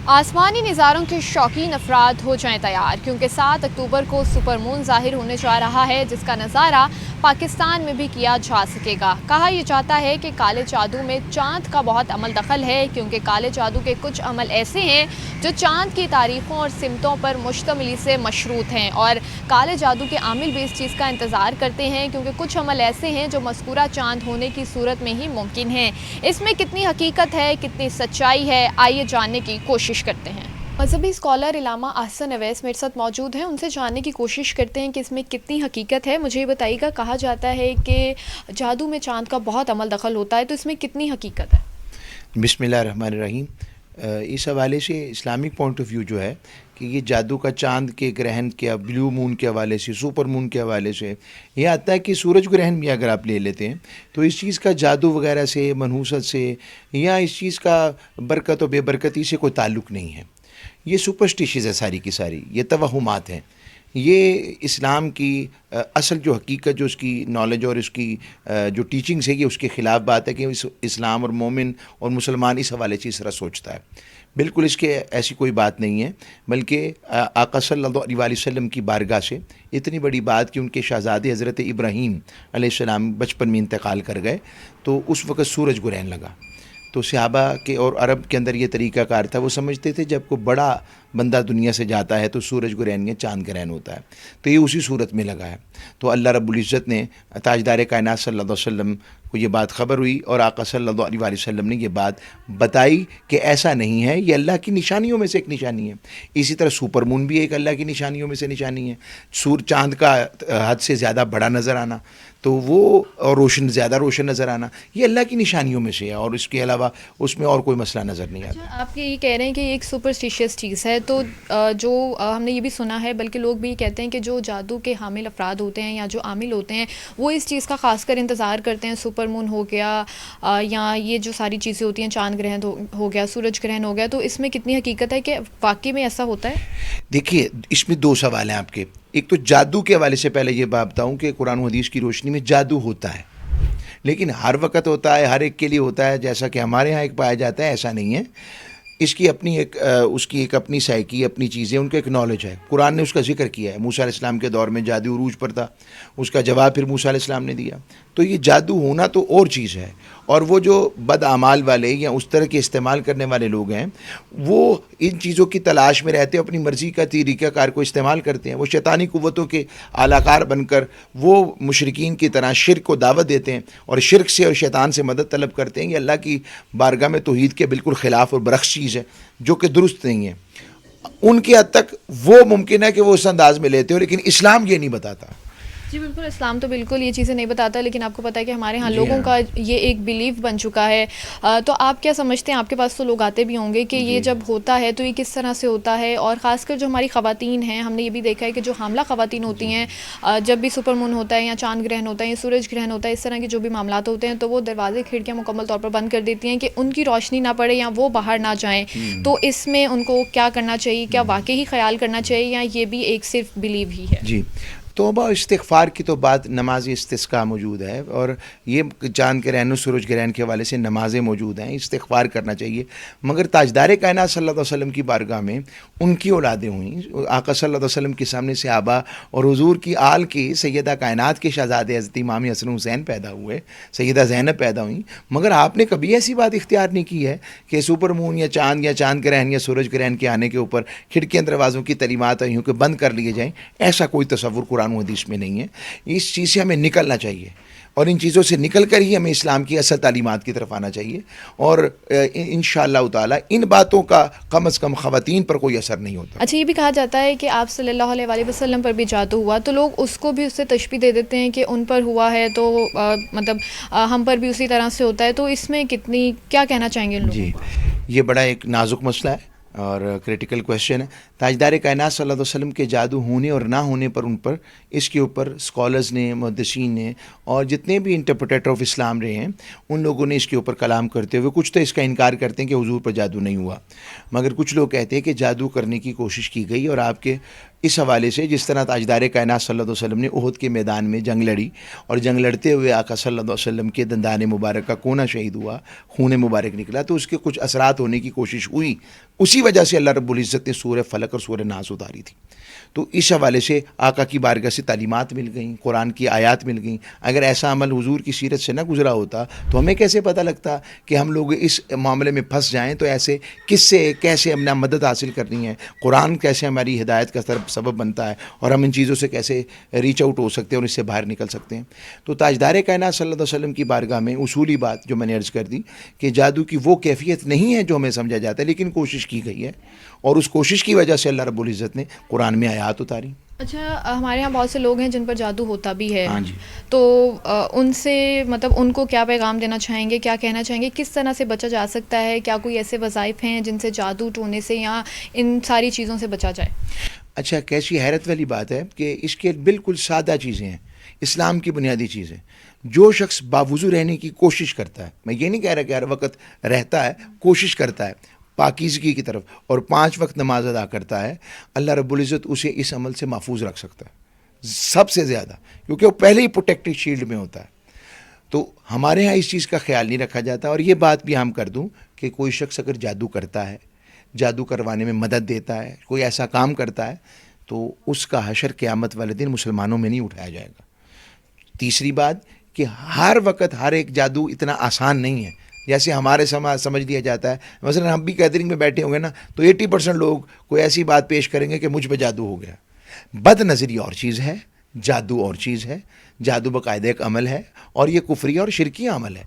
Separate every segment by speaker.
Speaker 1: آسمانی نظاروں کے شوقین افراد ہو جائیں تیار، کیونکہ 7 اکتوبر کو سپر مون ظاہر ہونے جا رہا ہے، جس کا نظارہ پاکستان میں بھی کیا جا سکے گا۔ کہا یہ جاتا ہے کہ کالے جادو میں چاند کا بہت عمل دخل ہے، کیونکہ کالے جادو کے کچھ عمل ایسے ہیں جو چاند کی تاریخوں اور سمتوں پر مشتملی سے مشروط ہیں، اور کالے جادو کے عامل بھی اس چیز کا انتظار کرتے ہیں، کیونکہ کچھ عمل ایسے ہیں جو مذکورہ چاند ہونے کی صورت میں ہی ممکن ہیں۔ اس میں کتنی حقیقت ہے، کتنی سچائی ہے، آئیے جاننے کی کوشش کرتے ہیں۔ مذہبی اسکالر علامہ احسن اویس میرے ساتھ موجود ہیں، ان سے جاننے کی کوشش کرتے ہیں کہ اس میں کتنی حقیقت ہے۔ مجھے یہ بتائیے گا، کہا جاتا ہے کہ جادو میں چاند کا بہت عمل دخل ہوتا ہے، تو اس میں کتنی حقیقت ہے؟
Speaker 2: بسم اللہ الرحمن الرحیم۔ اس حوالے سے اسلامک پوائنٹ آف ویو جو ہے کہ یہ جادو کا چاند کے گرہن کے بلیو مون کے حوالے سے، سپر مون کے حوالے سے، یہ آتا ہے کہ سورج گرہن بھی اگر آپ لے لیتے ہیں تو اس چیز کا جادو وغیرہ سے، منحوست سے، یا اس چیز کا برکت و بے برکتی سے کوئی تعلق نہیں ہے۔ یہ سپرسٹیشز ہے ساری کی ساری، یہ توہمات ہیں۔ یہ اسلام کی اصل جو حقیقت، جو اس کی نالج اور اس کی جو ٹیچنگس ہے، یہ اس کے خلاف بات ہے کہ اسلام اور مومن اور مسلمان اس حوالے سے اس طرح سوچتا ہے۔ بالکل اس کے ایسی کوئی بات نہیں ہے، بلکہ آقا صلی اللہ علیہ وسلم کی بارگاہ سے اتنی بڑی بات کہ ان کے شہزادے حضرت ابراہیم علیہ السلام بچپن میں انتقال کر گئے تو اس وقت سورج گرہن لگا، تو صحابہ کے اور عرب کے اندر یہ طریقہ کار تھا، وہ سمجھتے تھے جب کوئی بڑا بندہ دنیا سے جاتا ہے تو سورج گرہن یا چاند گرہن ہوتا ہے، تو یہ اسی صورت میں لگا ہے۔ تو اللہ رب العزت نے تاجدار کائنات صلی اللہ علیہ وسلم کو یہ بات خبر ہوئی، اور آقا صلی اللہ علیہ وسلم نے یہ بات بتائی کہ ایسا نہیں ہے، یہ اللہ کی نشانیوں میں سے ایک نشانی ہے۔ اسی طرح سپر مون بھی ایک اللہ کی نشانیوں میں سے نشانی ہے۔ چاند کا حد سے زیادہ بڑا نظر آنا، تو وہ اور زیادہ روشن نظر آنا، یہ اللہ کی نشانیوں میں سے ہے، اور اس کے علاوہ اس میں اور کوئی مسئلہ نظر نہیں آتا۔
Speaker 1: آپ یہ کہہ رہے ہیں کہ یہ ایک سپرسٹیشیس چیز ہے، تو جو ہم نے یہ بھی سنا ہے، بلکہ لوگ بھی کہتے ہیں کہ جو جادو کے حامل افراد ہوتے ہیں یا جو عامل ہوتے ہیں، وہ اس چیز کا خاص کر انتظار کرتے ہیں، سپر مون ہو گیا یا یہ جو ساری چیزیں ہوتی ہیں، چاند گرہن ہو گیا، سورج گرہن ہو گیا، تو اس میں کتنی حقیقت ہے کہ واقعی میں ایسا ہوتا ہے؟
Speaker 2: دیکھیے، اس میں دو سوال ہیں آپ کے۔ ایک تو جادو کے حوالے سے پہلے یہ بات بتاؤں کہ قرآن و حدیث کی روشنی میں جادو ہوتا ہے، لیکن ہر وقت ہوتا ہے، ہر ایک کے لیے ہوتا ہے، جیسا کہ ہمارے ہاں ایک پایا جاتا ہے، ایسا نہیں ہے۔ اس کی ایک اپنی سائیکی، اپنی چیزیں، ان کا ایک نالج ہے۔ قرآن نے اس کا ذکر کیا ہے، موسیٰ علیہ السلام کے دور میں جادو عروج پر تھا، اس کا جواب پھر موسیٰ علیہ السلام نے دیا۔ تو یہ جادو ہونا تو اور چیز ہے، اور وہ جو بد اعمال والے یا اس طرح کے استعمال کرنے والے لوگ ہیں، وہ ان چیزوں کی تلاش میں رہتے ہیں، اپنی مرضی کا طریقہ کار کو استعمال کرتے ہیں، وہ شیطانی قوتوں کے اعلی کار بن کر وہ مشرکین کی طرح شرک کو دعوت دیتے ہیں، اور شرک سے اور شیطان سے مدد طلب کرتے ہیں۔ یہ اللہ کی بارگاہ میں توحید کے بالکل خلاف اور برعکس چیز ہے، جو کہ درست نہیں ہے۔ ان کی حد تک وہ ممکن ہے کہ وہ اس انداز میں لیتے ہو، لیکن اسلام یہ نہیں بتاتا۔
Speaker 1: جی بالکل، اسلام تو بالکل یہ چیزیں نہیں بتاتا، لیکن آپ کو پتہ ہے کہ ہمارے ہاں لوگوں کا یہ ایک بیلیف بن چکا ہے۔ تو آپ کیا سمجھتے ہیں، آپ کے پاس تو لوگ آتے بھی ہوں گے، کہ یہ جب ہوتا ہے تو یہ کس طرح سے ہوتا ہے؟ اور خاص کر جو ہماری خواتین ہیں، ہم نے یہ بھی دیکھا ہے کہ جو حاملہ خواتین ہوتی ہیں، جب بھی سپر مون ہوتا ہے یا چاند گرہن ہوتا ہے یا سورج گرہن ہوتا ہے، اس طرح کے جو بھی معاملات ہوتے ہیں، تو وہ دروازے کھڑکیاں مکمل طور پر بند کر دیتی ہیں کہ ان کی روشنی نہ پڑے یا وہ باہر نہ جائیں۔ تو اس میں ان کو کیا کرنا چاہیے؟ کیا واقعی خیال کرنا چاہیے، یا یہ بھی ایک صرف بلیو ہی ہے؟
Speaker 2: جی، توبہ استغفار کی تو بات نماز استسقاء موجود ہے، اور یہ چاند گرہن اور سورج گرہن کے حوالے سے نمازیں موجود ہیں، استغفار کرنا چاہیے۔ مگر تاجدار کائنات صلی اللہ علیہ وسلم کی بارگاہ میں ان کی اولادیں ہوئیں، آقا صلی اللہ علیہ وسلم کے سامنے صحابہ اور حضور کی آل کی سیدہ کائنات کے شہزادے حضرت امام حسن حسین پیدا ہوئے، سیدہ زینب پیدا ہوئیں، مگر آپ نے کبھی ایسی بات اختیار نہیں کی ہے کہ سپر مون یا چاند گرہن یا سورج گرہن کے آنے کے اوپر کھڑکیاں دروازوں کی تعلیمات یوں کہ بند کر لیے جائیں۔ ایسا کوئی تصور قرآن و حدیث میں نہیں ہے۔ اس چیز سے ہمیں نکلنا چاہیے، اور ان چیزوں سے نکل کر ہی ہمیں اسلام کی اصل تعلیمات کی طرف آنا چاہیے، اور انشاءاللہ تعالی ان باتوں کا کم از کم خواتین پر کوئی اثر نہیں ہوتا۔
Speaker 1: اچھا، یہ بھی کہا جاتا ہے کہ آپ صلی اللہ علیہ وآلہ وسلم پر بھی جادو ہوا، تو لوگ اس کو بھی اس سے تشبیہ دے دیتے ہیں کہ ان پر ہوا ہے تو مطلب ہم پر بھی اسی طرح سے ہوتا ہے۔ تو اس میں کیا کہنا چاہیں گے ان لوگوں
Speaker 2: جی، یہ بڑا ایک نازک مسئلہ ہے اور کریٹیکل کویشچن ہے۔ تاجدار کائنات صلی اللہ علیہ وسلم کے جادو ہونے اور نہ ہونے پر اس کے اوپر اسکالرز نے، محدثین نے، اور جتنے بھی انٹرپریٹر آف اسلام رہے ہیں، ان لوگوں نے اس کے اوپر کلام کرتے ہوئے کچھ تو اس کا انکار کرتے ہیں کہ حضور پر جادو نہیں ہوا، مگر کچھ لوگ کہتے ہیں کہ جادو کرنے کی کوشش کی گئی، اور آپ کے اس حوالے سے جس طرح تاجدار کائنات صلی اللہ علیہ وسلم نے احد کے میدان میں جنگ لڑی اور جنگ لڑتے ہوئے آقا صلی اللہ علیہ وسلم کے دندان مبارک کا کونا شہید ہوا، خون مبارک نکلا، تو اس کے کچھ اثرات ہونے کی کوشش ہوئی، اسی وجہ سے اللہ رب العزت نے سورہ فلق اور سورہ ناس اتاری تھی۔ تو اس حوالے سے آقا کی بارگاہ سے تعلیمات مل گئیں، قرآن کی آیات مل گئیں۔ اگر ایسا عمل حضور کی سیرت سے نہ گزرا ہوتا تو ہمیں کیسے پتہ لگتا کہ ہم لوگ اس معاملے میں پھنس جائیں؟ تو ایسے کس سے کیسے ہم نے مدد حاصل کرنی ہے، قرآن کیسے ہماری ہدایت کا سبب بنتا ہے، اور ہم ان چیزوں سے کیسے ریچ آؤٹ ہو سکتے ہیں اور اس سے باہر نکل سکتے ہیں۔ تو تاجدار کائنات صلی اللہ علیہ وسلم کی بارگاہ میں اصولی بات جو میں نے عرض کر دی کہ جادو کی وہ کیفیت نہیں ہے جو ہمیں سمجھا جاتا ہے، لیکن کوشش کی گئی ہے، اور اس کوشش کی وجہ سے اللہ رب العزت نے قرآن میں آیات اتاری۔
Speaker 1: اچھا، ہمارے یہاں بہت سے لوگ ہیں جن پر جادو ہوتا بھی ہے،
Speaker 2: ہاں جی،
Speaker 1: تو ان سے مطلب ان کو کیا پیغام دینا چاہیں گے، کیا کہنا چاہیں گے، کس طرح سے بچا جا سکتا ہے؟ کیا کوئی ایسے وظائف ہیں جن سے جادو ٹونے سے یا ان ساری چیزوں سے بچا جائے؟
Speaker 2: اچھا، کیسی حیرت والی بات ہے کہ اس کے بالکل سادہ چیزیں ہیں، اسلام کی بنیادی چیزیں۔ جو شخص باوضو رہنے کی کوشش کرتا ہے، میں یہ نہیں کہہ رہا کہ ہر وقت رہتا ہے، کوشش کرتا ہے پاکیزگی کی طرف، اور 5 وقت نماز ادا کرتا ہے، اللہ رب العزت اسے اس عمل سے محفوظ رکھ سکتا ہے سب سے زیادہ، کیونکہ وہ پہلے ہی پروٹیکٹڈ شیلڈ میں ہوتا ہے۔ تو ہمارے ہاں اس چیز کا خیال نہیں رکھا جاتا۔ اور یہ بات بھی ہم کر دوں کہ کوئی شخص اگر جادو کرتا ہے، جادو کروانے میں مدد دیتا ہے، کوئی ایسا کام کرتا ہے، تو اس کا حشر قیامت والے دن مسلمانوں میں نہیں اٹھایا جائے گا۔ تیسری بات کہ ہر وقت ہر ایک جادو اتنا آسان نہیں ہے جیسے ہمارے سمجھ لیا جاتا ہے۔ مثلا ہم بھی گیدرنگ میں بیٹھے ہوں گے نا، تو 80% لوگ کوئی ایسی بات پیش کریں گے کہ مجھ پہ جادو ہو گیا۔ بد نظری اور چیز ہے، جادو اور چیز ہے۔ جادو باقاعدہ ایک عمل ہے، اور یہ کفری اور شرکی عمل ہے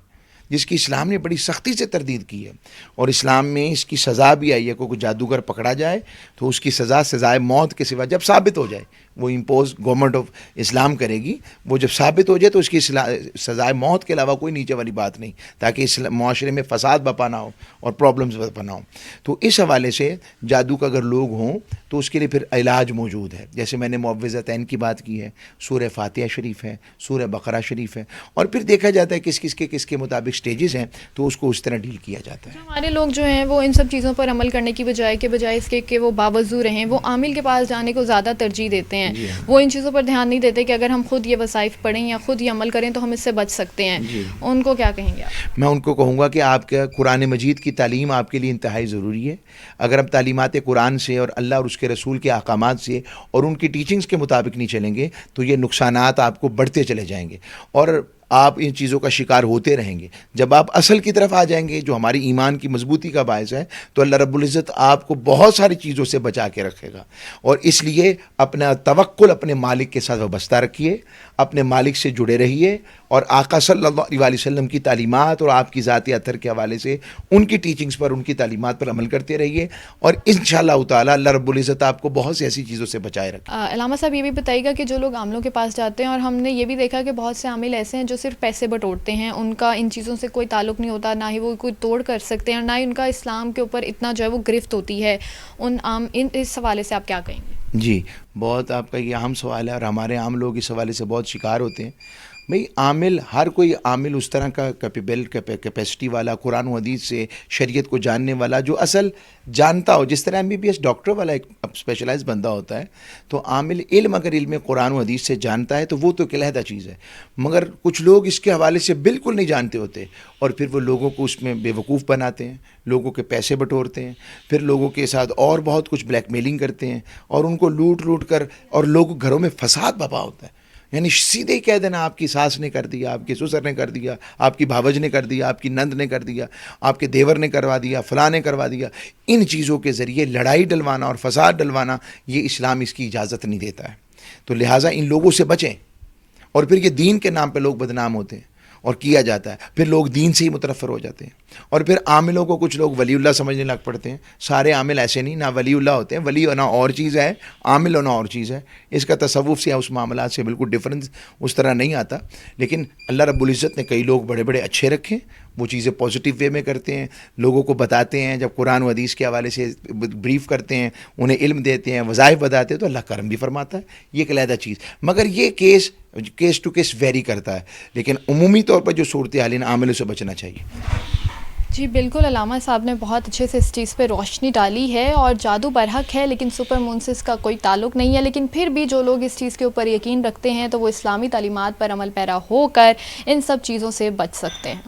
Speaker 2: جس کی اسلام نے بڑی سختی سے تردید کی ہے، اور اسلام میں اس کی سزا بھی آئی ہے۔ کوئی جادوگر پکڑا جائے تو اس کی سزا سزائے موت کے سوا جب ثابت ہو جائے، وہ امپوز گورنمنٹ آف اسلام کرے گی، وہ جب ثابت ہو جائے تو اس کی سزائے موت کے علاوہ کوئی نیچے والی بات نہیں، تاکہ اس معاشرے میں فساد بپا نہ ہو اور پرابلمز بپا نہ ہو۔ تو اس حوالے سے جادو کا اگر لوگ ہوں تو اس کے لیے پھر علاج موجود ہے، جیسے میں نے معوذتین کی بات کی ہے، سورہ فاتحہ شریف ہے، سورہ بقرہ شریف ہے، اور پھر دیکھا جاتا ہے کس کے مطابق سٹیجز ہیں، تو اس کو اس طرح ڈیل کیا جاتا ہے۔
Speaker 1: ہمارے لوگ جو ہیں وہ ان سب چیزوں پر عمل کرنے کی بجائے اس کے کہ وہ باوضو رہیں، وہ عامل کے پاس جانے کو زیادہ ترجیح دیتے ہیں۔
Speaker 2: جی ہاں۔
Speaker 1: وہ ان چیزوں پر دھیان نہیں دیتے کہ اگر ہم خود یہ وظائف پڑھیں یا خود یہ عمل کریں تو ہم اس سے بچ سکتے ہیں۔
Speaker 2: جی،
Speaker 1: ان کو کیا کہیں گے آپ؟
Speaker 2: میں ان کو کہوں گا کہ آپ کا قرآن مجید کی تعلیم آپ کے لیے انتہائی ضروری ہے۔ اگر ہم تعلیمات قرآن سے اور اللہ اور اس کے رسول کے احکامات سے اور ان کی ٹیچنگز کے مطابق نہیں چلیں گے تو یہ نقصانات آپ کو بڑھتے چلے جائیں گے، اور آپ ان چیزوں کا شکار ہوتے رہیں گے۔ جب آپ اصل کی طرف آ جائیں گے جو ہماری ایمان کی مضبوطی کا باعث ہے، تو اللہ رب العزت آپ کو بہت ساری چیزوں سے بچا کے رکھے گا۔ اور اس لیے اپنا توکل اپنے مالک کے ساتھ وابستہ رکھیے، اپنے مالک سے جڑے رہیے، اور آقا صلی اللہ علیہ وسلم کی تعلیمات اور آپ کی ذاتی اثر کے حوالے سے ان کی ٹیچنگز پر، ان کی تعلیمات پر عمل کرتے رہیے، اور انشاءاللہ تعالی اللہ رب العزت آپ کو بہت سی ایسی چیزوں سے بچائے رکھے۔
Speaker 1: علامہ صاحب یہ بھی بتائیے گا کہ جو لوگ عاملوں کے پاس جاتے ہیں، اور ہم نے یہ بھی دیکھا کہ بہت سے عامل ایسے ہیں جو صرف پیسے بٹورتے ہیں، ان کا ان چیزوں سے کوئی تعلق نہیں ہوتا، نہ ہی وہ کوئی توڑ کر سکتے ہیں، اور نہ ہی ان کا اسلام کے اوپر اتنا جو ہے وہ گرفت ہوتی ہے، اس حوالے سے آپ کیا کہیں گے؟
Speaker 2: جی، بہت آپ کا یہ اہم سوال ہے، اور ہمارے عام لوگ اس حوالے سے بہت شکار ہوتے ہیں۔ بھئی عامل، ہر کوئی عامل اس طرح کا کیپیسٹی والا، قرآن و حدیث سے شریعت کو جاننے والا، جو اصل جانتا ہو، جس طرح MBBS ڈاکٹر والا ایک اسپیشلائز بندہ ہوتا ہے، تو عامل علم اگر علم قرآن و حدیث سے جانتا ہے تو وہ تو ایک علیحدہ چیز ہے، مگر کچھ لوگ اس کے حوالے سے بالکل نہیں جانتے ہوتے، اور پھر وہ لوگوں کو اس میں بے وقوف بناتے ہیں، لوگوں کے پیسے بٹورتے ہیں، پھر لوگوں کے ساتھ اور بہت کچھ بلیک میلنگ کرتے ہیں، اور ان کو لوٹ کر، اور لوگوں گھروں میں فساد بپا ہوتا ہے۔ یعنی سیدھے ہی کہہ دینا آپ کی ساس نے کر دیا، آپ کے سسر نے کر دیا، آپ کی بھاوج نے کر دیا، آپ کی نند نے کر دیا، آپ کے دیور نے کروا دیا، فلاں نے کروا دیا۔ ان چیزوں کے ذریعے لڑائی ڈلوانا اور فساد ڈلوانا، یہ اسلام اس کی اجازت نہیں دیتا ہے۔ تو لہٰذا ان لوگوں سے بچیں، اور پھر یہ دین کے نام پہ لوگ بدنام ہوتے ہیں اور کیا جاتا ہے، پھر لوگ دین سے ہی متنفر ہو جاتے ہیں، اور پھر عاملوں کو کچھ لوگ ولی اللہ سمجھنے لگ پڑتے ہیں۔ سارے عامل ایسے نہیں، نہ ولی اللہ ہوتے ہیں، ولی ہونا اور چیز ہے، عامل ہونا اور چیز ہے۔ اس کا تصوف سے اس معاملات سے بالکل ڈفرنس اس طرح نہیں آتا، لیکن اللہ رب العزت نے کئی لوگ بڑے بڑے اچھے رکھے، وہ چیزیں پازیٹیو وے میں کرتے ہیں، لوگوں کو بتاتے ہیں، جب قرآن و حدیث کے حوالے سے بریف کرتے ہیں، انہیں علم دیتے ہیں، وظائف بتاتے ہیں، تو اللہ کرم بھی فرماتا ہے۔ یہ ایک علیحدہ چیز، مگر یہ کیس ٹو کیس ویری کرتا ہے، لیکن عمومی طور پر جو صورتحال ان عاملوں سے بچنا چاہیے۔
Speaker 1: جی بالکل، علامہ صاحب نے بہت اچھے سے اس چیز پہ روشنی ڈالی ہے، اور جادو برحق ہے لیکن سپر مون سے اس کا کوئی تعلق نہیں ہے، لیکن پھر بھی جو لوگ اس چیز کے اوپر یقین رکھتے ہیں تو وہ اسلامی تعلیمات پر عمل پیرا ہو کر ان سب چیزوں سے بچ سکتے ہیں۔